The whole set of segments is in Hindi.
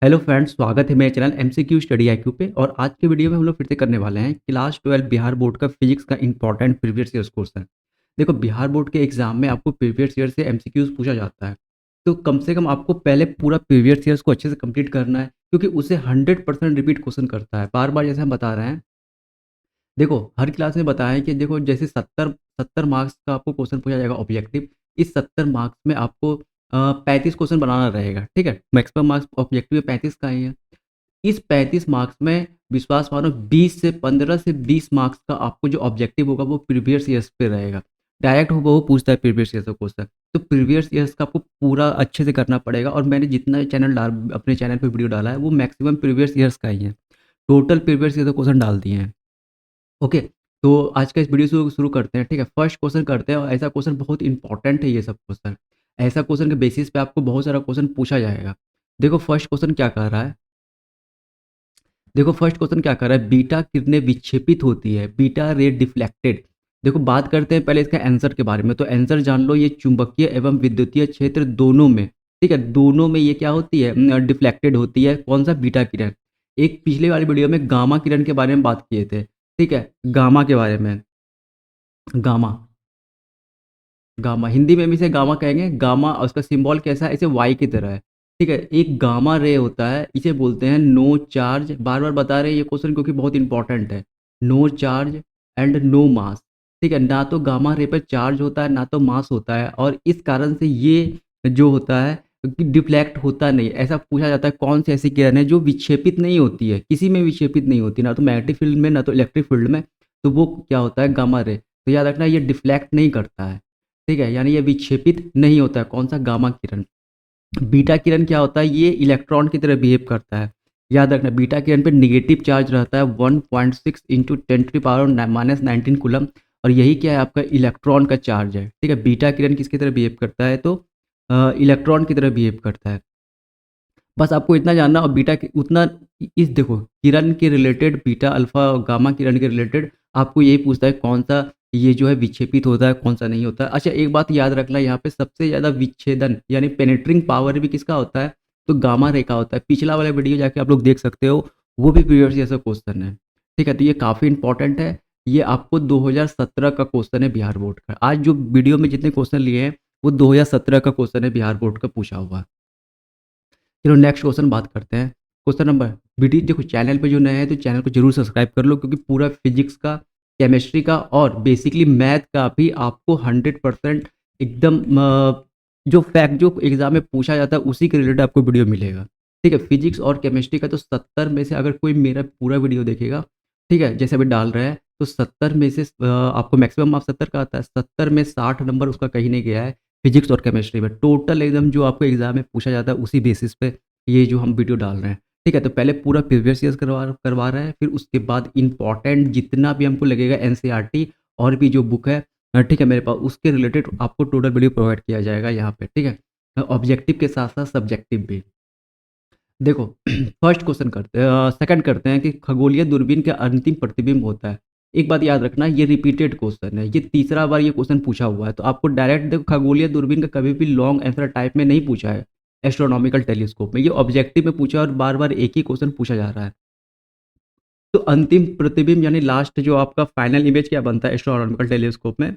हेलो फ्रेंड्स, स्वागत है मेरे चैनल एमसीक्यू स्टडी आईक्यू पे। और आज के वीडियो में हम लोग फिर से करने वाले हैं क्लास 12 बिहार बोर्ड का फिजिक्स का इंपॉर्टेंट प्रीवियस ईयर्स क्वेश्चन। देखो, बिहार बोर्ड के एग्जाम में आपको प्रीवियस ईयर से एमसीक्यूज पूछा जाता है, तो कम से कम आपको पहले पूरा प्रीवियस ईयर्स को अच्छे से कंप्लीट करना है, क्योंकि उसे 100% रिपीट क्वेश्चन करता है बार बार, जैसे हम बता रहे हैं। देखो, हर क्लास में बताया है कि देखो, जैसे 70 मार्क्स का आपको क्वेश्चन पूछा जाएगा ऑब्जेक्टिव। इस 70 मार्क्स में आपको 35 क्वेश्चन बनाना रहेगा। ठीक है, मैक्सिमम मार्क्स ऑब्जेक्टिव में 35 का ही है। इस 35 मार्क्स में विश्वास मानो 20 से 15 से 20 मार्क्स का आपको जो ऑब्जेक्टिव होगा वो प्रीवियस ईयर्स पे रहेगा। डायरेक्ट हो वो पूछता है प्रीवियस ईयर्स का क्वेश्चन। तो प्रीवियस ईयर्स का आपको पूरा अच्छे से करना पड़ेगा, और मैंने जितना चैनल डाल अपने चैनल पे वीडियो डाला है वो मैक्सिमम प्रीवियस ईयर्स का ही है। टोटल प्रीवियस ईयर का क्वेश्चन डाल दिए हैं। ओके, तो आज का इस वीडियो शुरू शुरू करते हैं। ठीक है, फर्स्ट क्वेश्चन करते हैं, और ऐसा क्वेश्चन बहुत इंपॉर्टेंट है ये सब क्वेश्चन। ऐसा क्वेश्चन के बेसिस पे आपको बहुत सारा क्वेश्चन पूछा जाएगा। देखो, फर्स्ट क्वेश्चन क्या कह रहा है। देखो, फर्स्ट क्वेश्चन क्या कर रहा है, बीटा किरणें विक्षेपित होती है, बीटा रे डिफ्लेक्टेड। देखो, बात करते हैं पहले इसका आंसर के बारे में। तो आंसर जान लो, ये चुंबकीय एवं विद्युतीय क्षेत्र दोनों में, ठीक है, दोनों में ये क्या होती है, डिफ्लेक्टेड होती है। कौन सा, बीटा किरण। एक पिछले वाली वीडियो में गामा किरण के बारे में बात किए थे। ठीक है, गामा के बारे में। गामा, गामा हिंदी में भी इसे गामा कहेंगे। गामा, और उसका सिंबल कैसा है, इसे वाई की तरह है। ठीक है, एक गामा रे होता है, इसे बोलते हैं नो चार्ज। बार बार बता रहे हैं ये क्वेश्चन क्योंकि बहुत इंपॉर्टेंट है। नो चार्ज एंड नो मास। ठीक है, ना तो गामा रे पर चार्ज होता है ना तो मास होता है, और इस कारण से ये जो होता है कि डिफ्लेक्ट होता नहीं। ऐसा पूछा जाता है कौन सी ऐसी किरण है जो विक्षेपित नहीं होती है, किसी में विक्षेपित नहीं होती, ना तो मैग्नेटिक फील्ड में ना तो इलेक्ट्रिक फील्ड में। तो वो क्या होता है, गामा रे। तो याद रखना, ये डिफ्लेक्ट नहीं करता है। ठीक है, यानी ये विक्षेपित नहीं होता है। कौन सा, गामा किरण। बीटा किरण क्या होता है, ये इलेक्ट्रॉन की तरह बिहेव करता है। याद रखना, बीटा किरण पे निगेटिव चार्ज रहता है 1.6 इंटू 10⁻⁻19 कूलम। और यही क्या है, आपका इलेक्ट्रॉन का चार्ज है। ठीक है, बीटा किरण किसकी तरह बिहेव करता है, तो इलेक्ट्रॉन की तरह बिहेव करता है। बस आपको इतना जानना, और बीटा उतना। इस देखो, किरण के रिलेटेड, बीटा अल्फा और गामा किरण के रिलेटेड आपको यही पूछता है कौन सा ये जो है विक्षेपित होता है, कौन सा नहीं होता है। अच्छा, एक बात याद रखना, यहाँ पे सबसे ज़्यादा विच्छेदन यानी पेनेट्रिंग पावर भी किसका होता है, तो गामा रे का होता है। पिछला वाला वीडियो जाके आप लोग देख सकते हो, वो भी प्रीवियस जैसा क्वेश्चन है। ठीक है, तो ये काफ़ी इंपॉर्टेंट है। ये आपको 2017 का क्वेश्चन है बिहार बोर्ड का। आज जो वीडियो में जितने क्वेश्चन लिए हैं वो 2017 का क्वेश्चन है, बिहार बोर्ड का पूछा हुआ। चलो नेक्स्ट क्वेश्चन बात करते हैं। क्वेश्चन नंबर, वीडियो देखो, चैनल पे जो नए हैं तो चैनल को जरूर सब्सक्राइब कर लो, क्योंकि पूरा फिजिक्स का, केमिस्ट्री का और बेसिकली मैथ का भी आपको 100% एकदम जो फैक्ट जो एग्जाम में पूछा जाता है उसी के रिलेटेड आपको वीडियो मिलेगा। ठीक है, फिजिक्स और केमिस्ट्री का तो 70 में से अगर कोई मेरा पूरा वीडियो देखेगा, ठीक है, जैसे अभी डाल रहा है, तो 70 में से आपको मैक्सिमम आप 70 का आता है, 70 में 60 नंबर उसका कहीं नहीं गया है। फिजिक्स और केमिस्ट्री में टोटल एकदम जो आपको एग्जाम में पूछा जाता है उसी बेसिस पे ये जो हम वीडियो डाल रहे हैं। ठीक है, तो पहले पूरा प्रीवियस ईयर्स करवा करवा रहा है, फिर उसके बाद इंपॉर्टेंट जितना भी हमको लगेगा एनसीईआरटी और भी जो बुक है, ठीक है, मेरे पास उसके रिलेटेड आपको टोटल वीडियो प्रोवाइड किया जाएगा यहाँ पे। ठीक है, ऑब्जेक्टिव के साथ साथ सब्जेक्टिव भी। देखो, फर्स्ट क्वेश्चन करते हैं, सेकंड करते हैं कि खगोलीय दूरबीन के अंतिम प्रतिबिंब होता है। एक बात याद रखना, ये रिपीटेड क्वेश्चन है, ये तीसरा बार ये क्वेश्चन पूछा हुआ है। तो आपको डायरेक्ट देखो, खगोलीय दूरबीन का कभी भी लॉन्ग आंसर टाइप में नहीं पूछा है एस्ट्रोनॉमिकल टेलीस्कोप में, ये ऑब्जेक्टिव में पूछा है, और बार बार एक ही क्वेश्चन पूछा जा रहा है। तो अंतिम प्रतिबिंब यानी लास्ट जो आपका फाइनल इमेज क्या बनता है एस्ट्रोनॉमिकल टेलीस्कोप में,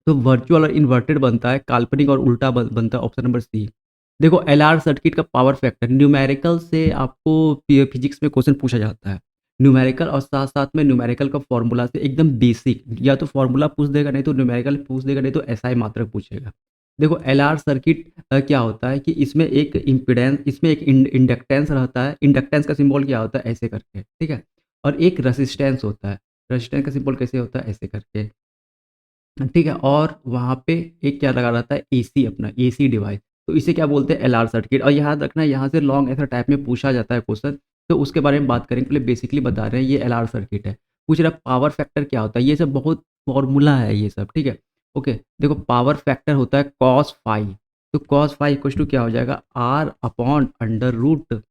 तो वर्चुअल और इन्वर्टेड बनता है, काल्पनिक और उल्टा बनता है। Option number C. देखो, एलआर सर्किट का पावर फैक्टर, न्यूमेरिकल से आपको फिजिक्स में क्वेश्चन पूछा जाता है। न्यूमेरिकल और साथ साथ में न्यूमेरिकल का फॉर्मूला से एकदम बेसिक, या तो फॉर्मूला पूछ देगा, नहीं तो न्यूमेरिकल पूछ देगा, नहीं तो एसआई मात्रक पूछेगा। देखो, एलआर सर्किट क्या होता है कि इसमें एक इम्पिडेंस, इसमें एक इंडक्टेंस रहता है। इंडक्टेंस का सिंबल क्या होता है, ऐसे करके। ठीक है, और एक रेसिस्टेंस होता है। रेसिस्टेंस का सिंबल कैसे होता है, ऐसे करके। ठीक है, और वहाँ पे एक क्या लगा रहता है, एसी, अपना एसी डिवाइस। तो इसे क्या बोलते हैं, एलआर सर्किट। और याद रखना, यहाँ से लॉन्ग ऐसा टाइप में पूछा जाता है क्वेश्चन, तो उसके बारे में बात करेंगे। पहले बेसिकली बता रहे हैं, ये एलआर सर्किट है। पूछ रहा पावर फैक्टर क्या होता है, ये सब बहुत फॉर्मूला है ये सब। ठीक है, ओके। देखो, पावर फैक्टर होता है कॉस फाइव। तो कॉस फाइव इक्वल टू क्या हो जाएगा, R upon under root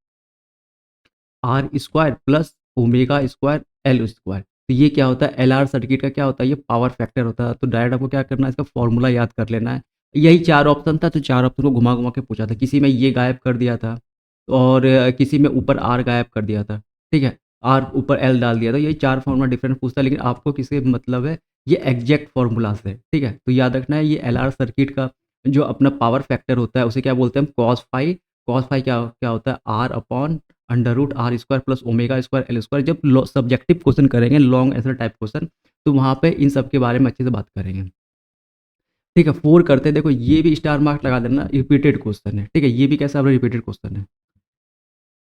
R square plus omega square L square. तो ये क्या होता है, एल आर सर्किट का क्या होता है, ये पावर फैक्टर होता है। तो डायरेक्ट आपको क्या करना है, इसका फॉर्मूला याद कर लेना है। यही चार ऑप्शन था, तो चार ऑप्शन को घुमा घुमा के पूछा था, किसी में ये गायब कर दिया था, और किसी में ऊपर आर गायब कर दिया था, ठीक है? आर ऊपर एल डाल दिया था, ये 4 फ़ॉर्मूला डिफरेंट पूछता है, लेकिन आपको किससे मतलब है, ये एग्ज़ैक्ट फ़ॉर्मूला से, ठीक है? तो याद रखना है ये एलआर सर्किट का जो अपना पावर फैक्टर होता है, उसे क्या बोलते हैं हम कॉस फाई क्या क्या होता है R upon under root R square plus omega square L square. जब सब्जेक्टिव क्वेश्चन करेंगे, लॉन्ग आंसर टाइप क्वेश्चन, तो वहाँ पे इन सब के बारे में अच्छे से बात करेंगे। ठीक है, 4 करते हैं, देखो ये भी स्टार मार्क लगा देना, रिपीटेड क्वेश्चन है, ठीक है? ये भी कैसा रिपीटेड क्वेश्चन है।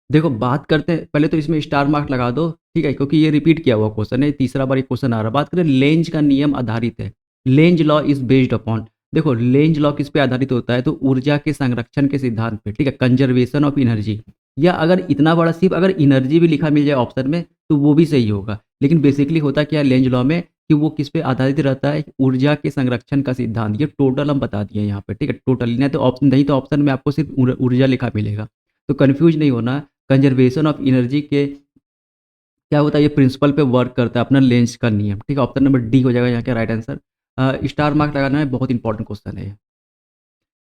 देखो बात करते हैं, पहले तो इसमें स्टार मार्क लगा दो, ठीक है? क्योंकि ये रिपीट किया हुआ क्वेश्चन है, तीसरा बार ये क्वेश्चन आ रहा है। बात करें लेंज का नियम आधारित है, Lenz law is based upon, देखो लेंज लॉ किस पे आधारित होता है, तो ऊर्जा के संरक्षण के सिद्धांत पे, ठीक है? कंजर्वेशन ऑफ एनर्जी, या अगर इतना बड़ा सिर्फ अगर एनर्जी भी लिखा मिल जाए ऑप्शन में तो वो भी सही होगा, लेकिन बेसिकली होता क्या है लेंज लॉ में कि वो किस पे आधारित रहता है, ऊर्जा के संरक्षण का सिद्धांत। ये टोटल हम बता दिए यहाँ पे, ठीक है? टोटल नहीं तो ऑप्शन, नहीं तो ऑप्शन में आपको सिर्फ ऊर्जा लिखा मिलेगा, तो कंफ्यूज नहीं होना। कंजर्वेशन ऑफ एनर्जी के क्या होता है, ये प्रिंसिपल पे वर्क करता है, अपना लेंस का नियम, ठीक है? ऑप्शन नंबर डी हो जाएगा यहाँ का राइट आंसर। स्टार मार्क लगाना है, बहुत इंपॉर्टेंट क्वेश्चन है ये।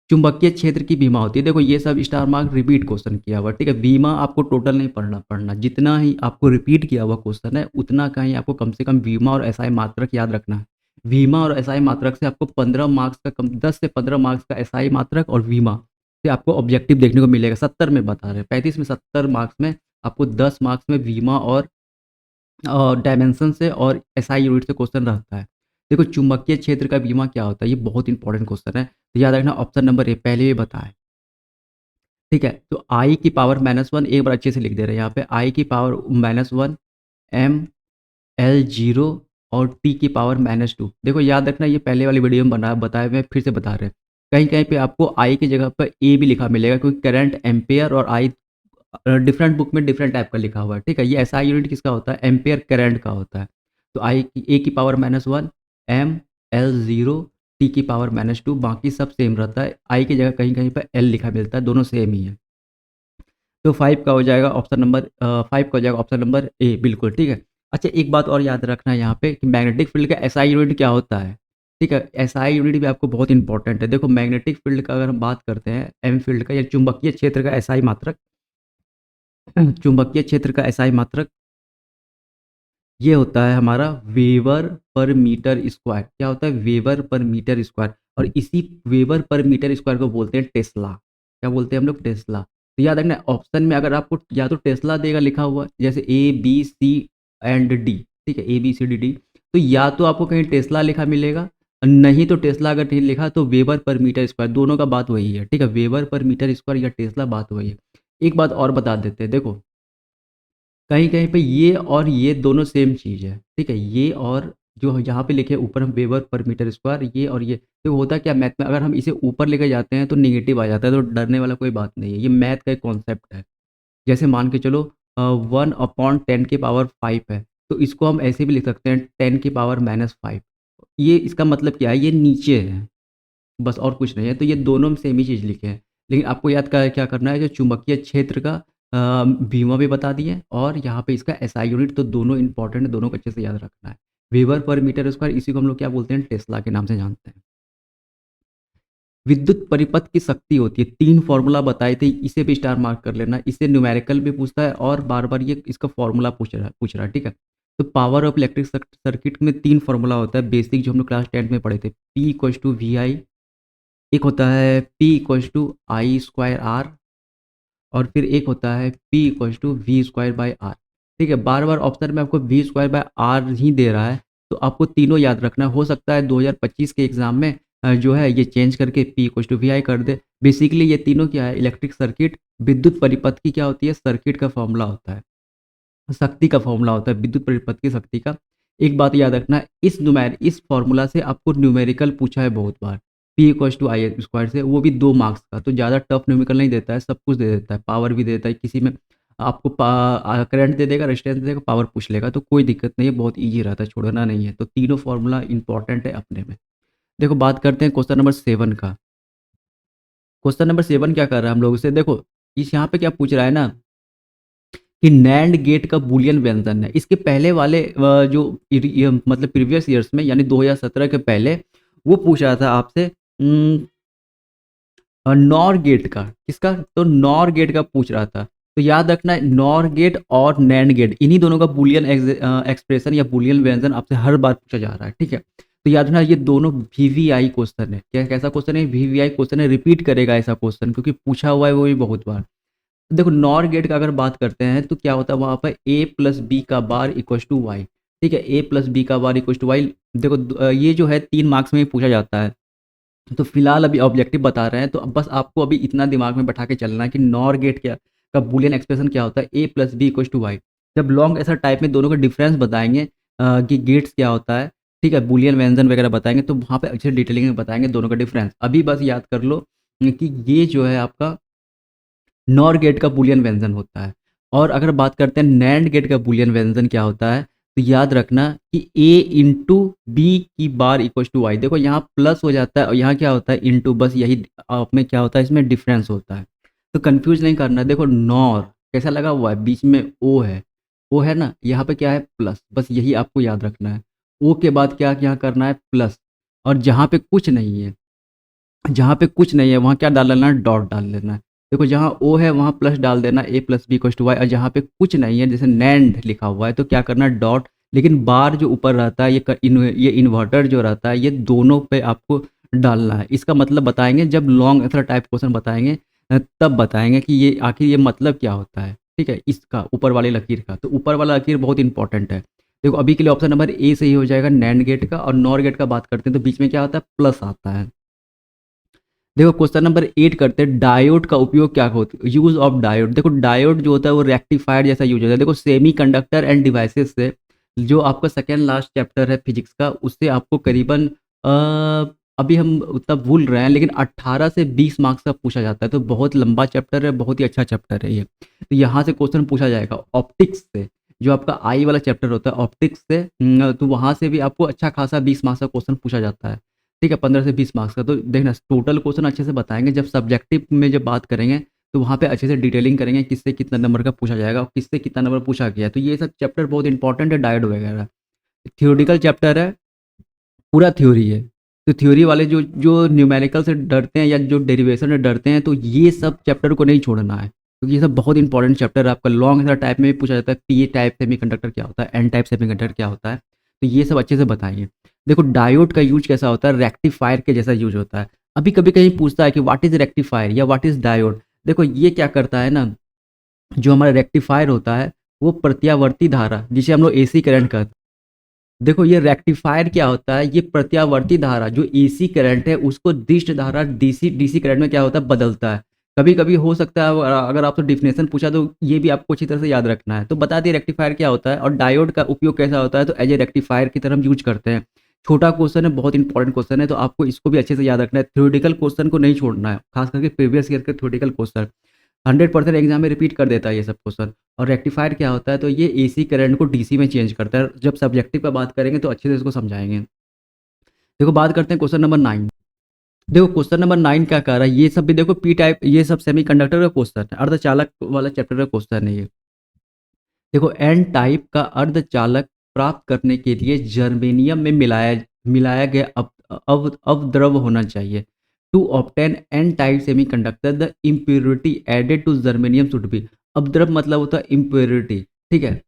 चुंबकीय क्षेत्र की बीमा होती है, देखो ये सब स्टार मार्क रिपीट क्वेश्चन किया हुआ है, ठीक है? बीमा आपको टोटल नहीं पढ़ना पढ़ना, जितना ही आपको रिपीट किया हुआ क्वेश्चन है उतना का ही आपको कम से कम बीमा और एसआई मात्रक याद रखना है। बीमा और एसआई मात्रक से आपको 15 मार्क्स का कम, 10 से 15 मार्क्स का एसआई मात्रक और बीमा से आपको ऑब्जेक्टिव देखने को मिलेगा। 70 में बता रहे हैं, 35 में 70 मार्क्स में आपको 10 मार्क्स में बीमा और डायमेंशन से और एसआई यूनिट से क्वेश्चन रहता है। देखो चुंबकीय क्षेत्र का बीमा क्या होता है, ये बहुत इंपॉर्टेंट क्वेश्चन है, तो याद रखना ऑप्शन नंबर ए पहले ही बताएँ, ठीक है? तो आई की पावर -1 एक बार अच्छे से लिख दे रहे हैं यहाँ पे, आई की पावर -1 एम एल 0 और टी की पावर -2। देखो याद रखना ये पहले वाली वीडियो में बना बताए हुए हैं, फिर से बता रहे हैं। कहीं-कहीं पे आपको आई की जगह पर ए भी लिखा मिलेगा, क्योंकि करंट एम्पेयर और आई डिफरेंट बुक में डिफरेंट टाइप का लिखा हुआ है, ठीक है? ये एसआई यूनिट किसका होता है, एम्पेयर करंट का होता है। तो आई की ए की पावर -1 एम एल 0 टी की पावर -2, बाकी सब सेम रहता है। आई की जगह कहीं-कहीं पे एल लिखा मिलता है, दोनों सेम ही है। तो 5 का हो जाएगा ऑप्शन नंबर 5 का हो जाएगा ऑप्शन नंबर ए, बिल्कुल ठीक है। अच्छा एक बात और याद रखना है यहाँ पे कि मैग्नेटिक फील्ड का एसआई यूनिट क्या होता है, ठीक है? एसआई यूनिट भी आपको बहुत इंपॉर्टेंट है। देखो मैग्नेटिक फील्ड का अगर हम बात करते हैं, एम फील्ड का या चुंबकीय क्षेत्र का एसआई मात्रक, चुंबकीय क्षेत्र का एसआई मात्रक ये होता है हमारा वेबर पर मीटर स्क्वायर। क्या होता है? वेबर पर मीटर स्क्वायर, और इसी वेबर पर मीटर स्क्वायर को बोलते हैं टेस्ला। क्या बोलते हैं हम लोग? टेस्ला। तो याद रखना ऑप्शन में अगर आपको या तो टेस्ला देगा लिखा हुआ, जैसे A B C and D, ठीक है? A B C D D, तो या तो आपको कहीं टेस्ला लिखा मिलेगा, और नहीं तो टेस्ला अगर नहीं लिखा तो वेबर पर मीटर स्क्वायर, दोनों का बात वही है, ठीक है? वेबर पर मीटर स्क्वायर या टेस्ला बात वही है। एक बात और बता देते हैं, देखो कहीं-कहीं पे ये और ये दोनों सेम चीज़ है, ठीक है? ये और जो यहाँ पे लिखे ऊपर हम वेबर पर मीटर स्क्वायर, ये और ये, तो होता क्या मैथ में अगर हम इसे ऊपर लेके जाते हैं तो नेगेटिव आ जाता है, तो डरने वाला कोई बात नहीं है, ये मैथ का एक कॉन्सेप्ट है। जैसे मान के चलो 1/10 की पावर 5 है, तो इसको हम ऐसे भी लिख सकते हैं 10 की पावर -5। ये इसका मतलब क्या है? ये नीचे है। बस और कुछ नहीं है, तो ये दोनों में सेम ही चीज़ लिखे हैं। लेकिन आपको याद क्या करना है, जो चुंबकीय क्षेत्र का बीमा भी बता दिए और यहाँ पे इसका एसआई यूनिट, तो दोनों इम्पोर्टेंट है, दोनों को अच्छे से याद रखना है। वेबर पर मीटर स्क्वायर, इसी को हम लोग क्या बोलते हैं? टेस्ला के नाम से जानते हैं। विद्युत परिपथ की शक्ति होती है, 3 फ़ॉर्मूला बताए थे, इसे भी स्टार मार्क कर लेना। इससे न्यूमेरिकल भी पूछता है और बार-बार ये इसका फ़ॉर्मूला पूछ रहा है, ठीक है? तो पावर ऑफ इलेक्ट्रिक सर्किट में 3 फ़ॉर्मूला होता है बेसिक, जो हम लोग क्लास 10 में पढ़े थे। P इक्वल्स टू VI, एक होता है P equals to I square R, और फिर एक होता है P equals to V square by R, ठीक है? बार-बार ऑप्शन में आपको वी स्क्वायर बाय आर ही दे रहा है, तो आपको तीनों याद रखना है। हो सकता है 2025 के एग्ज़ाम में जो है ये चेंज करके P इक्वल्स टू VI कर दे। बेसिकली ये तीनों क्या है? इलेक्ट्रिक सर्किट, विद्युत परिपथ की क्या होती है? सर्किट का फ़ॉर्मूला होता है। शक्ति का फ़ॉर्मूला होता है, विद्युत परिपथ की शक्ति का। एक बात याद रखना, इस फ़ॉर्मूला से आपको न्यूमेरिकल पूछा है बहुत बार, P equals to I square से, वो भी 2 मार्क्स का, तो ज़्यादा टफ न्यूमेरिकल नहीं देता है, सब कुछ दे देता है, पावर भी दे देता है, किसी में आपको करंट दे देगा, रेजिस्टेंस दे देगा, पावर पूछ लेगा, तो कोई दिक्कत नहीं है, बहुत ईज़ी रहता है, छोड़ना नहीं है। तो तीनों फ़ॉर्मूला इम्पोर्टेंट है अपने में। देखो बात करते हैं क्वेश्चन नंबर 7 का। क्वेश्चन नंबर 7 क्या कर रहा है हम लोगों से, देखो इस यहाँ पे क्या पूछ रहा है ना, कि नैंड गेट का बूलियन व्यंजन है। इसके पहले वाले जो मतलब प्रीवियस ईयर्स में, यानी 2017 के पहले वो पूछ रहा था आपसे नॉर गेट का, किसका? तो नॉर गेट का पूछ रहा था। तो याद रखना नॉर गेट और नैंड गेट इन्हीं दोनों का बुलियन एक्सप्रेशन या बुलियन व्यंजन आपसे हर बार पूछा जा रहा है, ठीक है। तो याद रखना ये दोनों वीवीआई क्वेश्चन है। क्या कैसा क्वेश्चन है? वीवीआई क्वेश्चन है, रिपीट करेगा ऐसा क्वेश्चन क्योंकि पूछा हुआ है वो भी बहुत बार। देखो नॉर गेट का अगर बात करते हैं तो क्या होता है वहाँ पर ए प्लस बी का बार इक्वल टू वाई, ठीक है। ए प्लस बी का बार इक्वल टू वाई। देखो ये जो है 3 मार्क्स में ही पूछा जाता है। तो फिलहाल अभी ऑब्जेक्टिव बता रहे हैं, तो अब बस आपको अभी इतना दिमाग में बैठा के चलना है कि नॉर गेट क्या का बुलियन एक्सप्रेशन क्या होता है, A plus B equal to Y. जब लॉन्ग ऐसा टाइप में दोनों का डिफरेंस बताएंगे कि गेट्स क्या होता है, ठीक है, बुलियन व्यंजन वगैरह बताएंगे तो वहाँ पे अच्छे डिटेलिंग में बताएंगे दोनों का डिफरेंस। अभी बस याद कर लो कि ये जो है आपका नॉर गेट का बूलियन व्यंजन होता है। और अगर बात करते हैं नैंड गेट का बूलियन व्यंजन क्या होता है, तो याद रखना कि ए इंटू बी की बार इक्वल टू वाई। देखो यहाँ प्लस हो जाता है और यहाँ क्या होता है इंटू, बस यही आप में क्या होता है इसमें डिफरेंस होता है। तो कंफ्यूज नहीं करना। देखो नॉर कैसा लगा हुआ है, बीच में ओ है, ओ है ना, यहाँ पे क्या है प्लस, बस यही आपको याद रखना है। ओ के बाद क्या यहाँ करना है प्लस, और जहाँ पे कुछ नहीं है, जहाँ पे कुछ नहीं है वहाँ क्या डाल लेना है, डॉट डाल लेना है। देखो जहाँ ओ है वहाँ प्लस डाल देना, A plus B equal to Y. और जहाँ पे कुछ नहीं है जैसे नैंड लिखा हुआ है तो क्या करना है डॉट। लेकिन बार जो ऊपर रहता है ये इन्वर्टर जो रहता है ये दोनों पे आपको डालना है। इसका मतलब बताएंगे जब लॉन्ग आंसर टाइप क्वेश्चन बताएंगे तब बताएंगे कि ये आखिर ये मतलब क्या होता है, ठीक है, इसका ऊपर वाले लकीर का। तो ऊपर वाला लकीर बहुत इंपॉर्टेंट है। देखो अभी के लिए ऑप्शन नंबर ए सही हो जाएगा नैंड गेट का। और नॉर गेट का बात करते हैं तो बीच में क्या होता है प्लस आता है। देखो क्वेश्चन नंबर 8 करते हैं, डायोड का उपयोग क्या होता है, यूज ऑफ डायोड। देखो डायोड जो होता है वो रेक्टिफायर जैसा यूज होता है। देखो सेमी कंडक्टर एंड डिवाइसेस से जो आपका सेकेंड लास्ट चैप्टर है फिजिक्स का, उससे आपको करीबन अभी हम उतना भूल रहे हैं लेकिन 18 से 20 मार्क्स का पूछा जाता है। तो बहुत लंबा चैप्टर है, बहुत ही अच्छा चैप्टर है ये। तो यहाँ से क्वेश्चन पूछा जाएगा ऑप्टिक्स से, जो आपका आई वाला चैप्टर होता है ऑप्टिक्स से। तो वहाँ से भी आपको अच्छा खासा 20 मार्क्स का क्वेश्चन पूछा जाता है, ठीक है, 15 से 20 मार्क्स का। तो देखना टोटल क्वेश्चन अच्छे से बताएंगे। जब सब्जेक्टिव में जब बात करेंगे तो वहाँ पे अच्छे से डिटेलिंग करेंगे किससे कितना नंबर का पूछा जाएगा और किससे कितना नंबर पूछा गया। तो ये सब चैप्टर बहुत इंपॉर्टेंट है, डायोड वगैरह। थ्योरेटिकल चैप्टर है, पूरा थ्योरी है। तो थ्योरी वाले जो जो न्यूमेरिकल से डरते हैं या जो डेरिवेशन से डरते हैं तो ये सब चैप्टर को नहीं छोड़ना है, क्योंकि ये सब बहुत इंपॉर्टेंट चैप्टर है। आपका लॉन्ग आंसर टाइप में भी पूछा जाता है पी टाइप सेमीकंडक्टर क्या होता है, एन टाइप सेमीकंडक्टर क्या होता है। तो ये सब अच्छे से बताइए। देखो डायोड का यूज कैसा होता है, रेक्टिफायर के जैसा यूज होता है। अभी कभी कहीं पूछता है कि व्हाट इज रेक्टिफायर या व्हाट इज डायोड। देखो ये क्या करता है ना, जो हमारा रेक्टिफायर होता है वो प्रत्यावर्ती धारा जिसे हम लोग एसी करंट कहते हैं। देखो ये रेक्टिफायर क्या होता है, ये प्रत्यावर्ती धारा जो एसी करंट है उसको दिष्ट धारा डीसी डीसी करंट में क्या होता है बदलता है। कभी कभी हो सकता है अगर आपसे डेफिनेशन पूछा तो ये भी आपको अच्छी तरह से याद रखना है। तो बता दिए रेक्टिफायर क्या होता है और डायोड का उपयोग कैसा होता है। तो एज ए रेक्टिफायर की तरह हम यूज करते हैं। छोटा क्वेश्चन है, बहुत इंपॉर्टेंट क्वेश्चन है, तो आपको इसको भी अच्छे से याद रखना है। थ्योरेटिकल क्वेश्चन को नहीं छोड़ना है, खास करके प्रीवियस ईयर के थ्योरेटिकल क्वेश्चन 100% एग्जाम में रिपीट कर देता है ये सब क्वेश्चन। और रेक्टिफायर क्या होता है, तो ये एसी करंट को डीसी में चेंज करता है। जब सब्जेक्टिव का बात करेंगे तो अच्छे से इसको समझाएंगे। देखो बात करते हैं क्वेश्चन नंबर 9। देखो क्वेश्चन नंबर 9 क्या कह रहा है, ये सब भी देखो पी टाइप, ये सब सेमीकंडक्टर का क्वेश्चन है, अर्धचालक वाला चैप्टर का क्वेश्चन है ये। देखो एन टाइप का अर्धचालक प्राप्त करने के लिए जर्मेनियम में मिलाया मिलाया गया अवद्रव होना चाहिए। To obtain N type semiconductor the impurity added to germanium should be. अवद्रव मतलब होता है इम्प्योरिटी, ठीक है।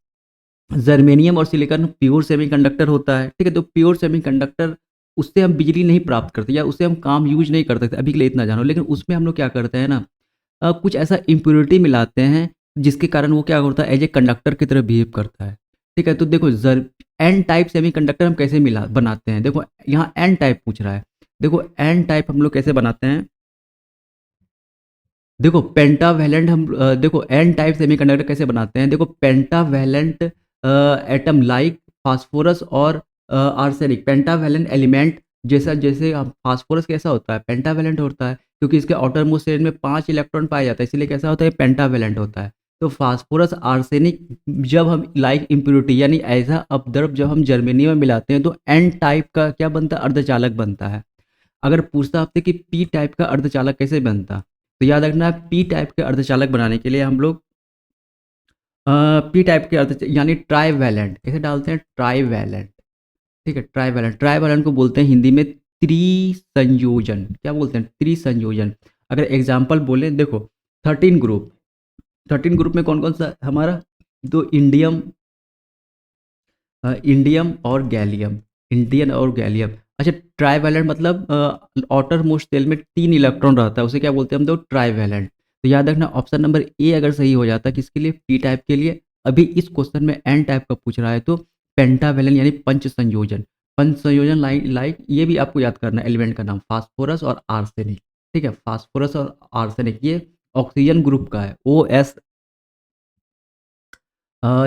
जर्मेनियम और सिलिकॉन प्योर सेमीकंडक्टर होता है, ठीक है। तो प्योर सेमीकंडक्टर उससे हम बिजली नहीं प्राप्त करते या उससे हम काम यूज नहीं कर सकते, अभी के लिए इतना जानो। लेकिन उसमें हम लोग क्या करते हैं ना, कुछ ऐसा इम्प्योरिटी मिलाते हैं जिसके कारण वो क्या होता है एज ए कंडक्टर की तरह बिहेव करता है, ठीक है। तो देखो जर एन टाइप सेमीकंडक्टर हम कैसे मिला बनाते हैं, देखो यहाँ एन टाइप पूछ रहा है। देखो एन टाइप हम लोग कैसे बनाते हैं, देखो पेंटावैलेंट हम देखो एन टाइप सेमीकंडक्टर कैसे बनाते हैं। देखो पेंटावैलेंट एटम लाइक फास्फोरस और आर्सेनिक, पेंटावैलेंट एलिमेंट जैसा, जैसे फास्फोरस कैसा होता है पेंटावैलेंट होता है क्योंकि इसके आउटर मोस्ट शेल में 5 इलेक्ट्रॉन पाया जाता है, इसलिए कैसा होता है पेंटावैलेंट होता है। तो फास्फोरस आर्सेनिक जब हम लाइक इम्प्योरिटी यानी ऐसा अपद्रव जब हम जर्मेनियम में मिलाते हैं तो एन टाइप का क्या बनता है अर्धचालक बनता है। अगर पूछता आपसे कि पी टाइप का अर्धचालक कैसे बनता, तो याद रखना है पी टाइप के अर्धचालक बनाने के लिए हम लोग पी टाइप के अर्ध यानी ट्राईवैलेंट कैसे डालते हैं, ट्राईवैलेंट, ठीक है। ट्राईवैलेंट ट्राईवैलेंट को बोलते हैं हिंदी में त्रिसंयोजन, क्या बोलते हैं त्रिसंयोजन। अगर एग्जाम्पल बोलें, देखो 13 ग्रुप में कौन कौन सा हमारा, तो इंडियम और गैलियम, इंडियन और गैलियम। अच्छा, ट्राइवैलेंट मतलब आउटर मोस्ट शेल में 3 इलेक्ट्रॉन रहता है, उसे क्या बोलते हैं हम लोग, ट्राइवैलेंट। तो याद रखना ऑप्शन नंबर ए अगर सही हो जाता है किसके लिए, पी टाइप के लिए। अभी इस क्वेश्चन में एन टाइप का पूछ रहा है तो पेंटावैलेंट यानी पंच संयोजन। पंच संयोजन लाइक ये भी आपको याद करना है, एलिमेंट का नाम फास्फोरस और आर्सेनिक। ठीक है, फास्फोरस और आर्सेनिक ये ऑक्सीजन ग्रुप का है, ओ एस।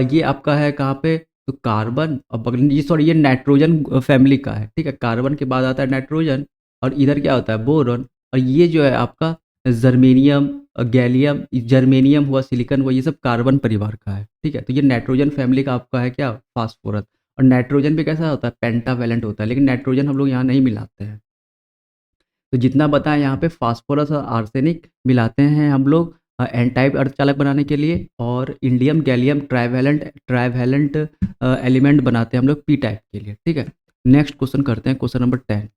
ये आपका है कहाँ पे, तो कार्बन और बगल ये, सॉरी ये नाइट्रोजन फैमिली का है। ठीक है, कार्बन के बाद आता है नाइट्रोजन, और इधर क्या होता है, बोरॉन। और ये जो है आपका जर्मेनियम, गैलियम, जर्मेनियम हुआ, सिलिकॉन हुआ, ये सब कार्बन परिवार का है। ठीक है, तो ये नाइट्रोजन फैमिली का आपका है क्या, फास्फोरस। और नाइट्रोजन भी कैसा होता है, पेंटावैलेंट होता है, लेकिन नाइट्रोजन हम लोग यहाँ नहीं मिलाते हैं। तो जितना बताएं यहाँ पे फास्फोरस और आर्सेनिक मिलाते हैं हम लोग एन टाइप अर्धचालक बनाने के लिए, और indium gallium trivalent trivalent element बनाते हैं हम लोग पी टाइप के लिए। ठीक है, नेक्स्ट क्वेश्चन करते हैं, क्वेश्चन नंबर 10।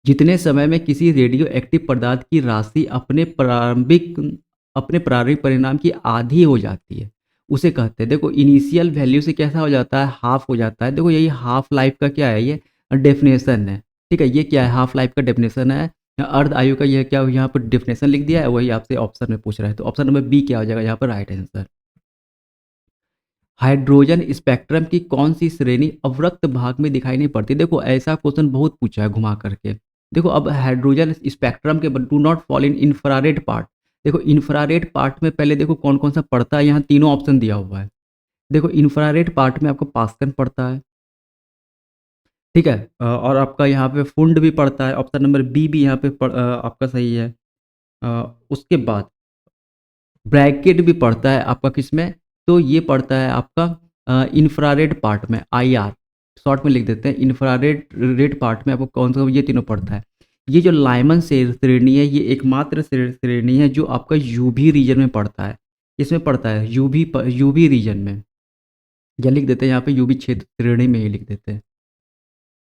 जितने समय में किसी रेडियो एक्टिव पदार्थ की राशि अपने प्रारंभिक परिणाम की आधी हो जाती है, उसे कहते हैं, देखो इनिशियल वैल्यू से कैसा हो जाता है, हाफ हो जाता है। देखो यही हाफ लाइफ का क्या है, ये डेफिनेशन है। ठीक है, ये क्या है, हाफ लाइफ का डेफिनेशन है। अर्ध आयु का यह क्या, यहाँ पर डेफिनेशन लिख दिया है, वही आपसे ऑप्शन में पूछ रहा है। तो ऑप्शन नंबर बी क्या हो जाएगा यहाँ पर राइट आंसर। हाइड्रोजन स्पेक्ट्रम की कौन सी श्रेणी अवरक्त भाग में दिखाई नहीं पड़ती। देखो ऐसा क्वेश्चन बहुत पूछा है घुमा करके। देखो अब हाइड्रोजन स्पेक्ट्रम के do not fall in infrared part. देखो इंफ्रारेड पार्ट में पहले देखो कौन कौन सा पड़ता है, यहाँ तीनों ऑप्शन दिया हुआ है। देखो इंफ्रारेड पार्ट में आपको पास्कन पड़ता है। ठीक है, और आपका यहाँ पे फुंड भी पड़ता है, ऑप्शन नंबर बी भी यहाँ पे आपका सही है। उसके बाद ब्रैकेट भी पड़ता है आपका किसमें, तो ये पड़ता है आपका इंफ्रारेड पार्ट में, आईआर शॉर्ट में लिख देते हैं। इंफ्रारेड रेड पार्ट में आपको कौन सा, ये तीनों पड़ता है। ये जो लाइमन श्रेणी है, ये एकमात्र श्रेणी है जो आपका यूवी रीजन में पड़ता है। इसमें पड़ता है यूवी रीजन में, या लिख देते हैं यहाँ पे यूवी क्षेत्र श्रेणी में ही लिख देते हैं।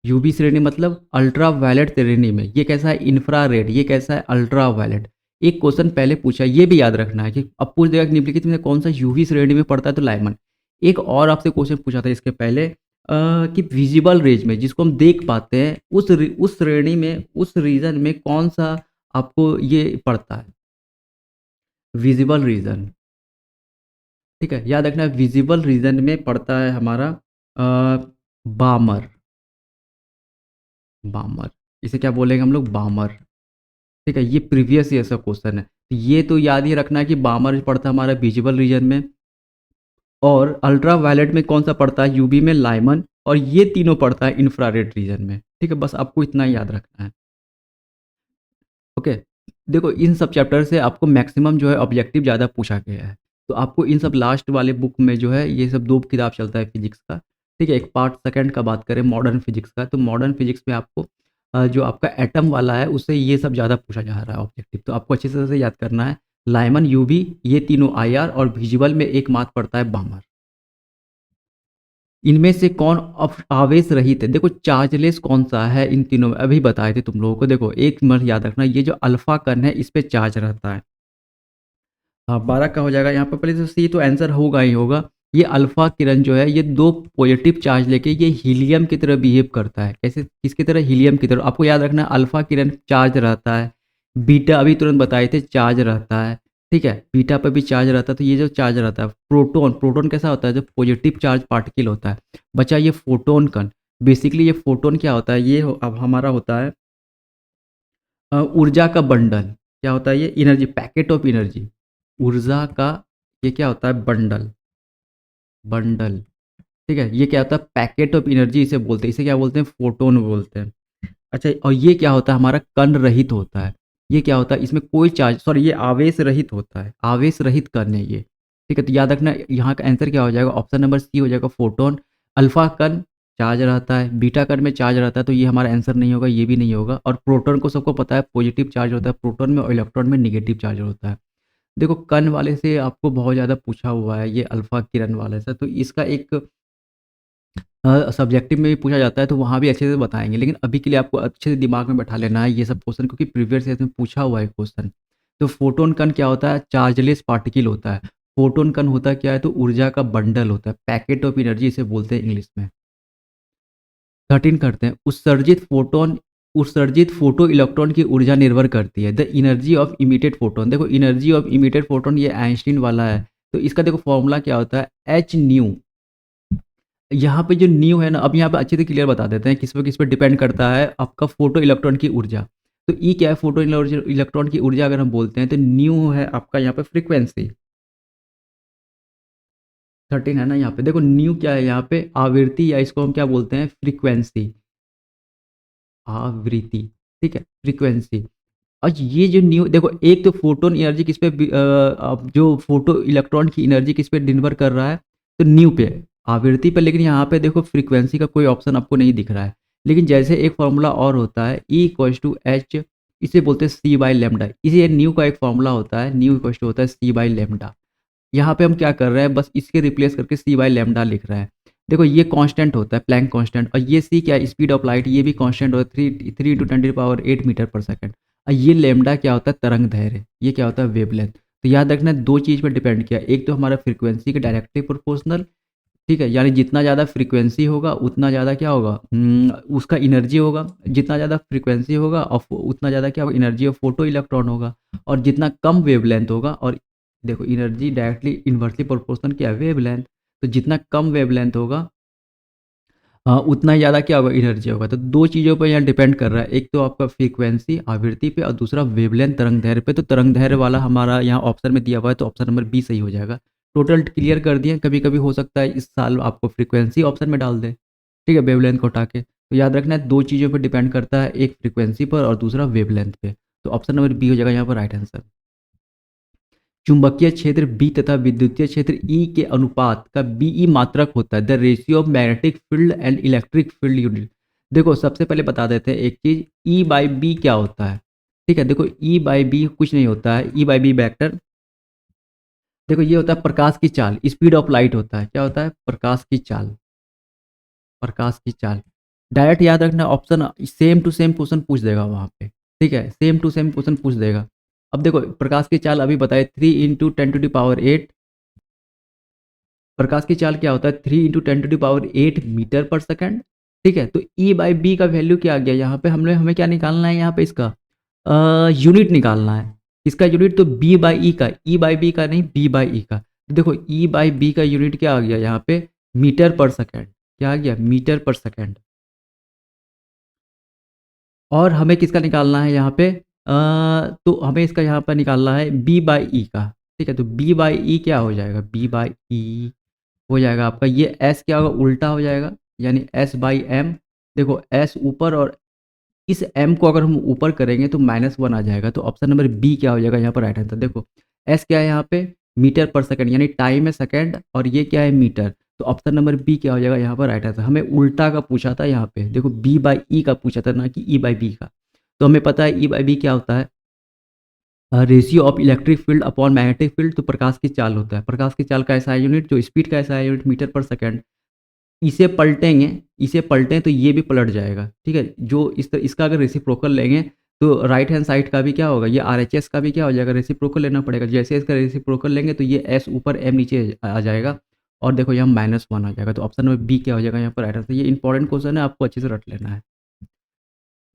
यूवी श्रेणी मतलब अल्ट्रा वायलेट श्रेणी में। ये कैसा है, इंफ्रारेड, ये कैसा है, अल्ट्रा वायलेट। एक क्वेश्चन पहले पूछा, ये भी याद रखना है कि अब पूछ देगा कि निम्नलिखित में कौन सा यूवी श्रेणी में पड़ता है, तो लाइमन। एक और आपसे क्वेश्चन पूछा था इसके पहले कि विजिबल रेज में, जिसको हम देख पाते हैं, उस श्रेणी में, उस रीजन में कौन सा आपको ये पड़ता है, विजिबल रीजन। ठीक है, याद रखना विजिबल रीजन में पड़ता है हमारा बामर। बामर, इसे क्या बोलेंगे हम लोग, बामर। ठीक है, ये प्रीवियस ईयर का क्वेश्चन है, तो ये तो याद ही रखना है कि बामर पड़ता है हमारा विजिबल रीजन में, और अल्ट्रा वायलेट में कौन सा पड़ता है, यूवी में लाइमन, और ये तीनों पड़ता है इंफ्रारेड रीजन में। ठीक है, बस आपको इतना ही याद रखना है। ओके, देखो इन सब चैप्टर से आपको मैक्सिमम जो है ऑब्जेक्टिव ज़्यादा पूछा गया है, तो आपको इन सब लास्ट वाले बुक में जो है ये सब 2 किताब चलता है फिजिक्स का। ठीक है, एक पार्ट सेकंड का बात करें मॉडर्न फिजिक्स का, तो मॉडर्न फिजिक्स में आपको जो आपका एटम वाला है उससे ये सब ज़्यादा पूछा जा रहा है ऑब्जेक्टिव, तो आपको अच्छी तरह से याद करना है। लाइमन, यूवी, ये तीनों आईआर, और विजुअल में एक मार्क पड़ता है बामर। इनमें से कौन आवेश रहित है, देखो चार्जलेस कौन सा है इन तीनों में, अभी बताए थे तुम लोगों को। देखो एक मिनट याद रखना, ये जो अल्फा कण है इस पे चार्ज रहता है। हाँ, 12 का हो जाएगा यहाँ पर, पहले तो सी तो आंसर होगा ही होगा। ये अल्फा किरण जो है, ये 2 पॉजिटिव चार्ज लेके ये हीलियम की तरह बिहेव करता है। कैसे, किसकी तरह, हीलियम की तरह। आपको याद रखना है अल्फा किरण चार्ज रहता है, बीटा अभी तुरंत बताए थे चार्ज रहता है। ठीक है, बीटा पर भी चार्ज रहता है, तो ये जो चार्ज रहता है प्रोटॉन, प्रोटॉन कैसा होता है, जो पॉजिटिव चार्ज पार्टिकल होता है। बचा ये फोटोन कण। बेसिकली ये फोटोन क्या होता है, ये अब हमारा होता है ऊर्जा का बंडल। क्या होता है ये, एनर्जी, पैकेट ऑफ एनर्जी, ऊर्जा का ये क्या होता है, बंडल, बंडल। ठीक है, ये क्या होता है, पैकेट ऑफ एनर्जी इसे बोलते हैं, इसे क्या बोलते हैं, फोटोन बोलते हैं। अच्छा, और ये क्या होता है, हमारा कण रहित होता है। ये क्या होता है, इसमें कोई चार्ज, सॉरी ये आवेश रहित होता है, आवेश रहित कण है ये। ठीक है, तो याद रखना यहाँ का आंसर क्या हो जाएगा, ऑप्शन नंबर सी हो जाएगा, फोटोन। अल्फा कण चार्ज रहता है, बीटा कण में चार्ज रहता है, तो ये हमारा आंसर नहीं होगा, ये भी नहीं होगा। और प्रोटॉन को सबको पता है पॉजिटिव चार्ज होता है प्रोटॉन में, और इलेक्ट्रॉन में निगेटिव चार्ज होता है। देखो कण वाले से आपको बहुत ज़्यादा पूछा हुआ है, ये अल्फा किरण वाले से, तो इसका एक सब्जेक्टिव में भी पूछा जाता है तो वहाँ भी अच्छे से बताएँगे। लेकिन अभी के लिए आपको अच्छे से दिमाग में बैठा लेना है ये सब क्वेश्चन, क्योंकि प्रीवियस ईयर में पूछा हुआ है क्वेश्चन। तो फोटॉन कण क्या होता है? चार्जलेस पार्टिकल होता है। फोटॉन कण होता क्या है? तो ऊर्जा का बंडल होता है। पैकेट ऑफ एनर्जी इसे बोलते हैं इंग्लिश में। 13 करते हैं। उत्सर्जित फोटो इलेक्ट्रॉन की ऊर्जा निर्भर करती है। The energy of emitted photon, देखो एनर्जी ऑफ इमिटेड फोटोन ये आइंस्टीन वाला है। तो इसका देखो फॉर्मूला क्या होता है? H new. यहाँ पे जो न्यू है ना, अब यहाँ पे अच्छे से क्लियर बता देते हैं किस पे डिपेंड करता है आपका फोटो इलेक्ट्रॉन की ऊर्जा। तो ई क्या है? फोटो इलेक्ट्रॉन की ऊर्जा अगर हम बोलते हैं तो न्यू है आपका यहाँ पे फ्रीक्वेंसी। 13 है ना यहाँ पे, देखो न्यू क्या है यहाँ पे? आवृत्ति, या इसको हम क्या बोलते हैं? फ्रीक्वेंसी। आवृत्ति, ठीक है, फ्रीक्वेंसी। और ये जो न्यू देखो, एक तो फोटोन एनर्जी किस पे अब जो फोटो इलेक्ट्रॉन की एनर्जी किस पे निर्भर कर रहा है? तो न्यू पे, आवृत्ति पे। लेकिन यहाँ पे देखो फ्रीक्वेंसी का कोई ऑप्शन आपको नहीं दिख रहा है। लेकिन जैसे एक फॉर्मूला और होता है ई इक्वल्स टू एच, इसे बोलते हैं सी बाई लेमडा। इसे न्यू का एक फॉर्मूला होता है, न्यू इक्वल्स टू होता है सी बाई लेमडा। यहाँ पे हम क्या कर रहे हैं? बस इसके रिप्लेस करके सी बाई लेमडा लिख रहे हैं। देखो ये कांस्टेंट होता है, प्लैंक कांस्टेंट, और ये सी क्या है? स्पीड ऑफ लाइट, ये भी कांस्टेंट होता है, 3 × 10⁸ मीटर पर सेकंड। और ये लेमडा क्या होता है? तरंग दैर्ध्य। ये क्या होता है? वेवलेंथ। तो याद रखना है, दो चीज़ पर डिपेंड किया, एक तो हमारा फ्रीक्वेंसी के डायरेक्टली प्रोपोर्शनल, ठीक है, यानी जितना ज़्यादा फ्रीक्वेंसी होगा उतना ज़्यादा क्या होगा? उसका एनर्जी होगा। जितना ज़्यादा फ्रीक्वेंसी होगा और उतना ज़्यादा क्या होगा? एनर्जी ऑफ फोटो इलेक्ट्रॉन होगा। और जितना कम वेवलेंथ होगा, और देखो एनर्जी डायरेक्टली इन्वर्सली प्रोपोर्शनल क्या है? वेवलेंथ। तो जितना कम वेवलेंथ होगा उतना ही ज़्यादा क्या होगा? एनर्जी होगा। तो दो चीज़ों पर यहाँ डिपेंड कर रहा है, एक तो आपका फ्रीक्वेंसी आवृत्ति पे, और दूसरा वेवलेंथ तरंग दैर्ध्य पे। तो तरंग दैर्ध्य वाला हमारा यहाँ ऑप्शन में दिया हुआ है, तो ऑप्शन नंबर बी सही हो जाएगा। टोटल क्लियर कर दिए। कभी कभी हो सकता है इस साल आपको फ्रीक्वेंसी ऑप्शन में डाल दे, ठीक है, वेवलेंथ को हटा के। तो याद रखना है, दो चीज़ों पर डिपेंड करता है, एक फ्रीक्वेंसी पर और दूसरा वेवलेंथ पे। तो ऑप्शन नंबर बी हो जाएगा यहाँ पर राइट आंसर। चुंबकीय क्षेत्र बी तथा विद्युतीय क्षेत्र ई के अनुपात का बीई मात्रक होता है। The ratio of magnetic field and electric field unit. देखो सबसे पहले बता देते हैं एक चीज, ई बाई बी क्या होता है? ठीक है, देखो ई बाई बी कुछ नहीं होता है। ई बाई बी वेक्टर, देखो ये होता है प्रकाश की चाल, स्पीड ऑफ लाइट होता है। क्या होता है? प्रकाश की चाल। प्रकाश की चाल। डायरेक्ट याद रखना, option same to same question पूछ देगा वहां पे, ठीक है, सेम टू सेम क्वेश्चन पूछ देगा। अब देखो प्रकाश की चाल अभी बताए, 3 × 10⁸ प्रकाश की चाल क्या होता है? 3 × 10⁸ मीटर पर सेकंड। ठीक है, तो ई बाई बी का वैल्यू क्या आ गया यहाँ पे? हमें क्या निकालना है यहाँ पे? इसका यूनिट निकालना है। इसका यूनिट तो बी बाई ई का, ई बाई बी का नहीं, बी बाई ई का। तो देखो ई बाई बी का यूनिट क्या आ गया यहाँ पे? मीटर पर सेकंड। क्या आ गया? मीटर पर सेकंड। और हमें किसका निकालना है यहाँ पे? तो हमें इसका यहाँ पर निकालना है बी बाई ई का। ठीक है, तो बी बाई ई क्या हो जाएगा? बी बाई ई हो जाएगा आपका, ये एस क्या होगा? उल्टा हो जाएगा, यानी एस बाई एम। देखो एस ऊपर, और इस एम को अगर हम ऊपर करेंगे तो -1 आ जाएगा। तो ऑप्शन नंबर बी क्या हो जाएगा यहाँ पर राइट आंसर? देखो एस क्या है यहाँ पे? मीटर पर सेकंड, यानी टाइम है सेकंड, और ये क्या है? मीटर। तो ऑप्शन नंबर बी क्या हो जाएगा यहाँ पर राइट आंसर? हमें उल्टा का पूछा था यहाँ पे, देखो बी बाई ई का पूछा था, ना कि ई बाई बी का। तो हमें पता है ई बाई बी क्या होता है? Ratio of electric field upon magnetic field. तो प्रकाश की चाल होता है। प्रकाश की चाल का ऐसा है यूनिट, जो स्पीड का ऐसा है यूनिट, मीटर पर सेकंड। इसे पलटेंगे, इसे पलटें तो ये भी पलट जाएगा, ठीक है। जो इसका अगर रेसिप्रोकल लेंगे तो राइट हैंड साइड का भी क्या होगा? ये आरएचएस का भी क्या हो जाएगा? रेसिप्रोकल लेना पड़ेगा। जैसे इसका रेसिप्रोकल लेंगे तो ये एस ऊपर एम नीचे आ जाएगा, और देखो यहाँ -1 आ जाएगा। तो ऑप्शन नंबर बी क्या हो जाएगा यहाँ पर राइट आंसर? ये इंपॉर्टेंट क्वेश्चन है, आपको अच्छे से रट लेना है।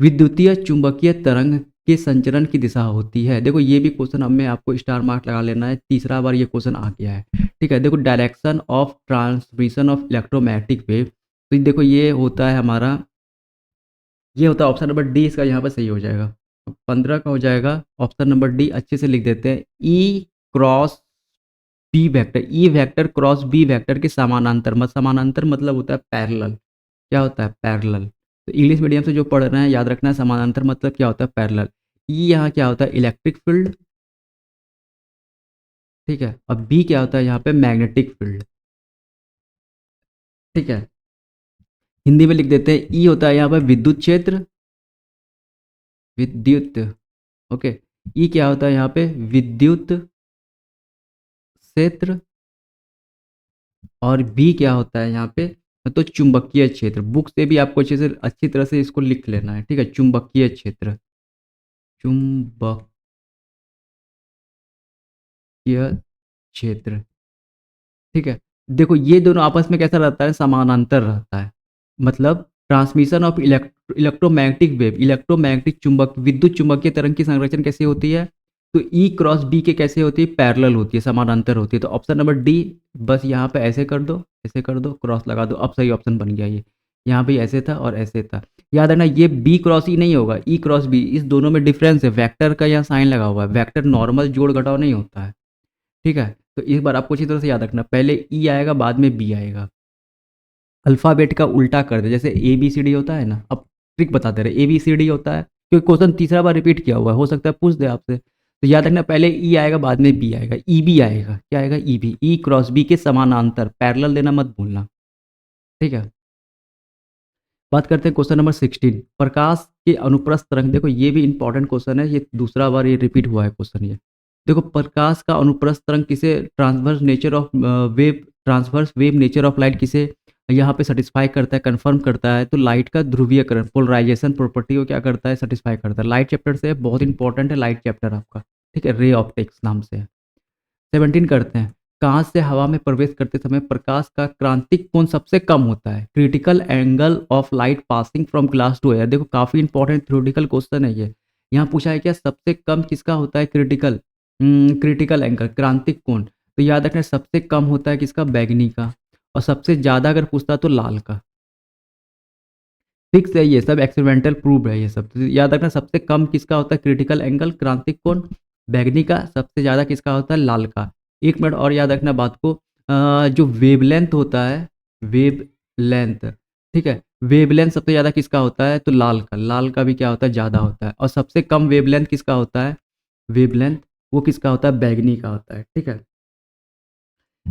विद्युतीय चुंबकीय तरंग के संचरण की दिशा होती है। देखो ये भी क्वेश्चन, अब में आपको स्टार मार्क लगा लेना है, तीसरा बार ये क्वेश्चन आ गया है, ठीक है। देखो direction of transmission of electromagnetic wave, तो ये देखो ये होता है हमारा, ये होता है ऑप्शन नंबर डी, इसका यहाँ पर सही हो जाएगा। 15 का हो जाएगा ऑप्शन नंबर डी, अच्छे से लिख देते हैं। E cross B vector, E vector cross B vector के समानांतर, समानांतर मतलब होता है पैरेलल। क्या होता है? पैरेलल। तो इंग्लिश मीडियम से जो पढ़ रहे हैं याद रखना है, समानांतर मतलब क्या होता है? पैरेलल। ई यहाँ क्या होता है? इलेक्ट्रिक फील्ड, ठीक है। अब बी क्या होता है यहाँ पे? मैग्नेटिक फील्ड, ठीक है। हिंदी में लिख देते हैं, ई होता है यहाँ पर विद्युत क्षेत्र, विद्युत, ओके। ई क्या होता है यहाँ पे? विद्युत क्षेत्र। और बी क्या होता है यहाँ पे? तो चुंबकीय क्षेत्र, बुक से भी आपको अच्छी तरह से इसको लिख लेना है, ठीक है? चुंबकीय क्षेत्र, चुंबकीय क्षेत्र, ठीक है? देखो ये दोनों आपस में कैसा रहता है, समानांतर रहता है। मतलब transmission of electromagnetic wave, electromagnetic चुंबक विद्युत चुम्बकीय तरंग की संरचना कैसी होती है? तो ई क्रॉस बी के कैसे होती है? पैरेलल होती है, समानांतर होती है। तो ऑप्शन नंबर डी, बस यहाँ पे ऐसे कर दो, क्रॉस लगा दो, अब सही ऑप्शन बन गया ये। यहाँ भी ऐसे था और ऐसे था। याद रखना ये बी क्रॉस ई नहीं होगा, ई क्रॉस बी, इस दोनों में डिफरेंस है। वेक्टर का यहाँ साइन लगा हुआ है, वेक्टर नॉर्मल जोड़ घटाव नहीं होता है, ठीक है? तो इस बार आपको अच्छी तरह से याद रखना, पहले ई आएगा बाद में बी आएगा। अल्फ़ाबेट का उल्टा कर दे, जैसे ए बी सी डी होता है ना, अब ट्रिक बताते रहे, ए बी सी डी होता है, क्योंकि क्वेश्चन तीसरा बार रिपीट किया हुआ है, हो सकता है पूछ दे आपसे। तो याद रखना पहले ई आएगा बाद में बी आएगा, ई बी आएगा, क्या आएगा? ई बी, ई क्रॉस बी के समानांतर, पैरेलल देना मत भूलना, ठीक है? बात करते हैं क्वेश्चन नंबर 16, प्रकाश के अनुप्रस्थ तरंग। देखो ये भी इंपॉर्टेंट क्वेश्चन है, ये दूसरा बार ये रिपीट हुआ है क्वेश्चन ये। देखो प्रकाश का अनुप्रस्थ तरंग किसे, transverse wave nature of light किसे यहाँ पे सेटिस्फाई करता है, कंफर्म करता है? तो लाइट का ध्रुवीयकरण, पोलराइजेशन प्रॉपर्टी को क्या करता है? सेटिस्फाई करता है। लाइट चैप्टर से बहुत इंपॉर्टेंट है लाइट चैप्टर आपका, ठीक है? रे ऑप्टिक्स नाम से है। 17 करते हैं, कांच से हवा में प्रवेश करते समय प्रकाश का क्रांतिक कोण सबसे कम होता है। Critical angle of light passing from glass to air. देखो काफी इंपॉर्टेंट थ्योरेटिकल क्वेश्चन है ये। यहाँ पूछा है क्या सबसे कम किसका होता है? क्रिटिकल एंगल, क्रांतिक कोण। तो याद रखना सबसे कम होता है किसका? बैगनी का। और सबसे ज्यादा अगर पूछता तो लाल का। फिक्स है ये सब, एक्सपेरिमेंटल प्रूव है ये सब। तो याद रखना सबसे कम किसका होता है? क्रिटिकल एंगल, क्रांतिक कोण, बैगनी का। सबसे ज़्यादा किसका होता है? लाल का। एक मिनट और याद रखना बात को, जो वेवलेंथ होता है, वेव लेंथ, ठीक है? वेवलेंथ सबसे ज़्यादा किसका होता है? तो लाल का। लाल का भी क्या होता है? ज़्यादा होता है। और सबसे कम वेवलेंथ किसका होता है? वेवलेंथ वो किसका होता है? बैगनी का होता है, ठीक है?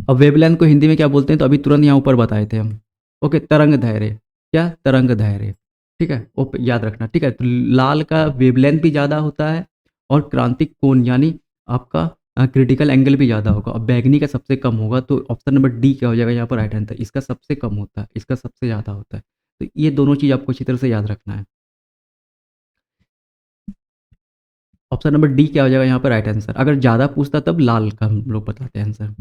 अब वेवलेंथ को हिंदी में क्या बोलते हैं? तो अभी तुरंत यहाँ ऊपर बताए थे हम। ओके, तरंग दैर्ध्य, क्या? तरंग दैर्ध्य, ठीक है? वो याद रखना, ठीक है? तो लाल का वेवलेंथ भी ज़्यादा होता है और क्रांतिक कोण यानी आपका क्रिटिकल एंगल भी ज़्यादा होगा, और बैगनी का सबसे कम होगा। तो ऑप्शन नंबर डी क्या हो जाएगा यहाँ पर? Right answer. इसका सबसे कम होता है, इसका सबसे ज़्यादा होता है। तो ये दोनों चीज़ आपको अच्छी तरह से याद रखना है। ऑप्शन नंबर डी क्या हो जाएगा यहाँ पर? Right answer. अगर ज़्यादा पूछता तब लाल का हम लोग बताते हैं आंसर।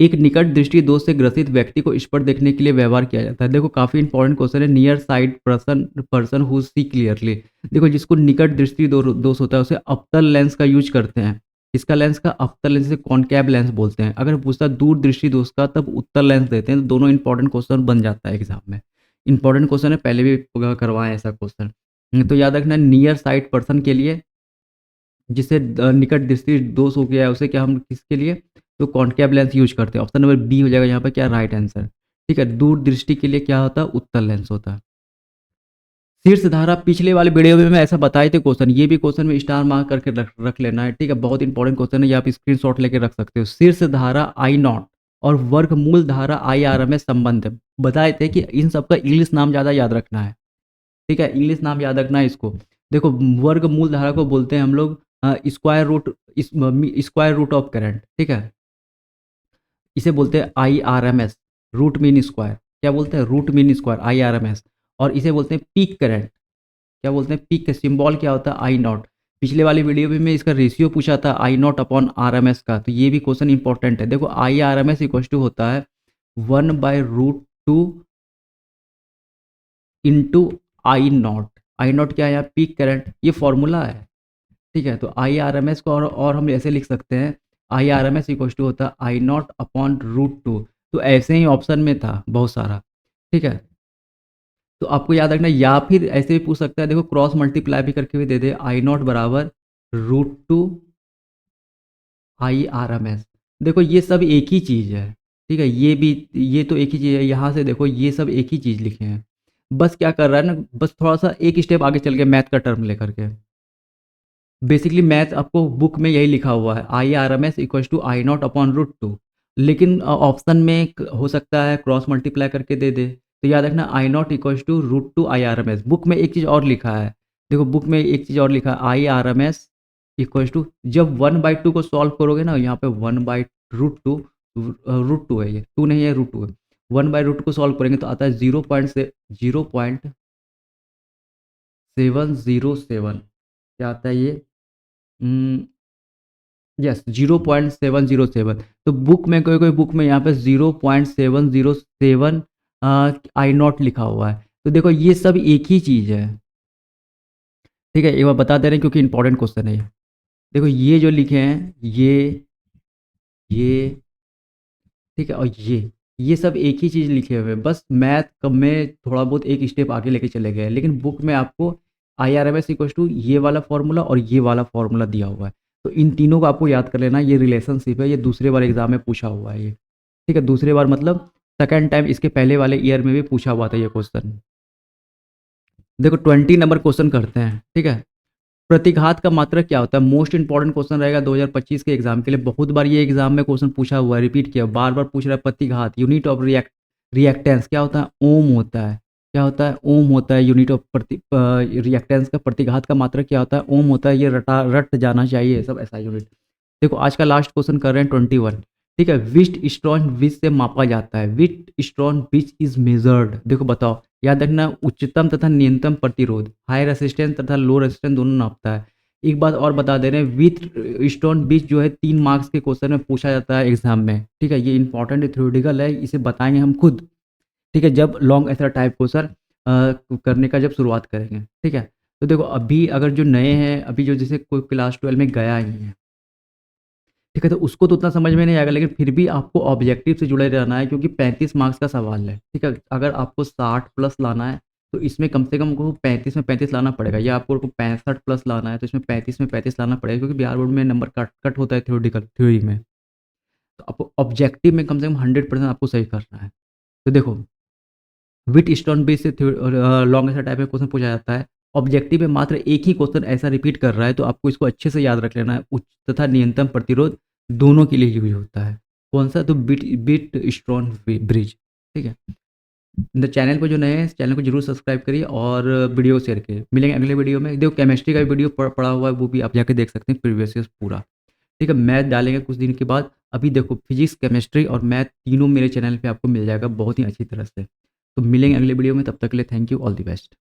एक निकट दृष्टि दोष से ग्रसित व्यक्ति को स्पष्ट देखने के लिए व्यवहार किया जाता है। देखो काफी इंपॉर्टेंट क्वेश्चन है। Near side person who see clearly. देखो जिसको निकट दृष्टि दोष होता है उसे अवतल लेंस का यूज करते हैं। इसका लेंस का अवतल लेंस से कॉनकेव लेंस बोलते हैं। अगर पूछता है दूर दृष्टि दोष का तब उत्तल लेंस देते हैं। तो दोनों इंपॉर्टेंट क्वेश्चन बन जाता है एग्जाम में। इंपॉर्टेंट क्वेश्चन है, पहले भी करवाएं ऐसा क्वेश्चन। तो याद रखना नियर साइड पर्सन के लिए, जिससे निकट दृष्टि दोष हो गया है उसे क्या हम किसके लिए? तो कॉनकेव लेंस यूज करते हैं। ऑप्शन नंबर बी हो जाएगा यहाँ पर क्या? राइट आंसर, ठीक है? दूर दृष्टि के लिए क्या होता है? उत्तल लेंस होता है। शीर्ष धारा, पिछले वाले वीडियो में मैं ऐसा बताए थे क्वेश्चन, ये भी क्वेश्चन में स्टार मार्क करके रख लेना है, ठीक है? बहुत इंपॉर्टेंट क्वेश्चन है, ये आप स्क्रीनशॉट लेके रख सकते हो। शीर्ष धारा आई नॉट और वर्गमूल धारा आई आर में संबंध है। बताए थे कि इन सबका इंग्लिश नाम ज्यादा याद रखना है, ठीक है? इंग्लिश नाम याद रखना है इसको। देखो वर्गमूल धारा को बोलते हैं हम लोग स्क्वायर रूट ऑफ करंट, ठीक है? इसे बोलते हैं I R M S, root mean square. क्या बोलते हैं? Root mean square, I R M S. और इसे बोलते हैं पीक करंट। क्या बोलते हैं? पीक का सिंबल क्या होता है? I naught. पिछले वाली वीडियो में मैं इसका रेशियो पूछा था I not upon R M S का, तो ये भी क्वेश्चन इंपॉर्टेंट है। देखो I R M S equal to होता है 1/√2 into I naught. I naught क्या है? यहाँ पीक करंट, ये फॉर्मूला है, ठीक है? तो आई आर एम एस को और हम ऐसे लिख सकते हैं, I R M S equal to होता है आई नॉट अपॉन √2। तो ऐसे ही ऑप्शन में था बहुत सारा, ठीक है? तो आपको याद रखना, या फिर ऐसे भी पूछ सकता है, देखो क्रॉस मल्टीप्लाई भी करके भी दे दे, आई नॉट बराबर √2 आई आर एम एस। देखो ये सब एक ही चीज़ है, ठीक है? ये तो एक ही चीज़ है। यहाँ से देखो ये सब एक ही चीज़ लिखे हैं। बस क्या कर रहा है ना, बस थोड़ा सा एक स्टेप आगे चल के मैथ का टर्म लेकर के। बेसिकली मैथ आपको बुक में यही लिखा हुआ है, I R M S equal to I not upon √2। लेकिन ऑप्शन में हो सकता है क्रॉस मल्टीप्लाई करके दे दे। तो याद रखना I naught equal to √2 I R M S. Book में एक चीज़ और लिखा है, देखो बुक में एक चीज़ और लिखा है, I R M S equal to, जब 1/2 को सॉल्व करोगे ना, यहाँ पे 1/√2, √2 है, ये 2 नहीं है, √2 है। 1/√2 को सॉल्व करेंगे तो आता है 0.707, क्या आता है ये? यस, 0.707। तो बुक में कोई बुक में यहाँ पे 0.707 आई नॉट लिखा हुआ है। तो देखो ये सब एक ही चीज़ है, ठीक है? एक बार बता दे रहे हैं क्योंकि इंपॉर्टेंट क्वेश्चन है ये। देखो ये जो लिखे हैं ये ठीक है, और ये सब एक ही चीज़ लिखे हुए हैं, बस मैथ कब में थोड़ा बहुत एक स्टेप आगे लेके चले गए हैं। लेकिन बुक में आपको IRMS इक्वल्स टू ये वाला फॉर्मूला और ये वाला फॉर्मूला दिया हुआ है। तो इन तीनों को आपको याद कर लेना, ये रिलेशनशिप है, ये दूसरे बार एग्जाम में पूछा हुआ है ये, ठीक है? दूसरे बार मतलब सेकंड टाइम, इसके पहले वाले ईयर में भी पूछा हुआ था ये क्वेश्चन। देखो 20 नंबर क्वेश्चन करते हैं, ठीक है? प्रतिघात का मात्रक क्या होता है? मोस्ट इंपॉर्टेंट क्वेश्चन रहेगा 2025 के एग्जाम के लिए। बहुत बार ये एग्जाम में क्वेश्चन पूछा हुआ है, रिपीट किया, बार बार पूछ रहा है। प्रतिघात, यूनिट ऑफ रिएक्टेंस क्या होता है? ओम होता है। क्या होता है? ओम होता है। यूनिट ऑफ रिएक्टेंस का, प्रतिघात का मात्रक क्या होता है? ओम होता है। ये रट जाना चाहिए सब ऐसा यूनिट। देखो आज का लास्ट क्वेश्चन कर रहे हैं 21, ठीक है? विच स्टोन विच से मापा जाता है? विच स्टोन विच इज मेजर्ड? देखो बताओ, याद रखना, उच्चतम तथा न्यूनतम प्रतिरोध, हाई रेसिस्टेंस तथा लो रेसिस्टेंस दोनों नापता है। एक बात और बता दे रहे हैं, विथ स्टोन बीच जो है 3 मार्क्स के क्वेश्चन में पूछा जाता है एग्जाम में, ठीक है? ये इंपॉर्टेंट है, थ्योरेटिकल है, इसे बताएंगे हम खुद, ठीक है? जब लॉन्ग ऐसा टाइप क्वेश्चन करने का जब शुरुआत करेंगे, ठीक है? तो देखो अभी अगर जो नए हैं, अभी जो जैसे कोई क्लास 12 में गया ही है, ठीक है? तो उसको तो उतना समझ में नहीं आएगा, लेकिन फिर भी आपको ऑब्जेक्टिव से जुड़े रहना है क्योंकि 35 मार्क्स का सवाल है, ठीक है? अगर आपको 60 प्लस लाना है तो इसमें कम से कम को 35 में 35 लाना पड़ेगा, या आपको 65 प्लस लाना है तो इसमें 35 में 35 लाना पड़ेगा, क्योंकि बिहार बोर्ड में नंबर कट कट होता है थ्योरेटिकल थ्योरी में। तो आपको ऑब्जेक्टिव में कम से कम 100% आपको सही करना है। तो देखो विट स्टोन बेस से लॉन्ग ऐसा टाइप में क्वेश्चन पूछा जाता है। ऑब्जेक्टिव में मात्र एक ही क्वेश्चन ऐसा रिपीट कर रहा है, तो आपको इसको अच्छे से याद रख लेना है। उच्च तथा न्यूनतम प्रतिरोध दोनों के लिए यूज होता है। कौन सा? तो बिट बिट स्टोन ब्रिज, ठीक है? चैनल पर जो नए हैं, इस चैनल को जरूर सब्सक्राइब करिए और वीडियो शेयर करिए। मिलेंगे अगले वीडियो में। देखो केमिस्ट्री का भी वीडियो पड़ा हुआ है, वो भी आप जाके देख सकते हैं, प्रीवियस ईयर पूरा, ठीक है? मैथ डालेंगे कुछ दिन के बाद। अभी देखो फिजिक्स, केमिस्ट्री और मैथ तीनों मेरे चैनल पे आपको मिल जाएगा बहुत ही अच्छी तरह से। तो मिलेंगे अगले वीडियो में, तब तक के लिए thank you, all the best.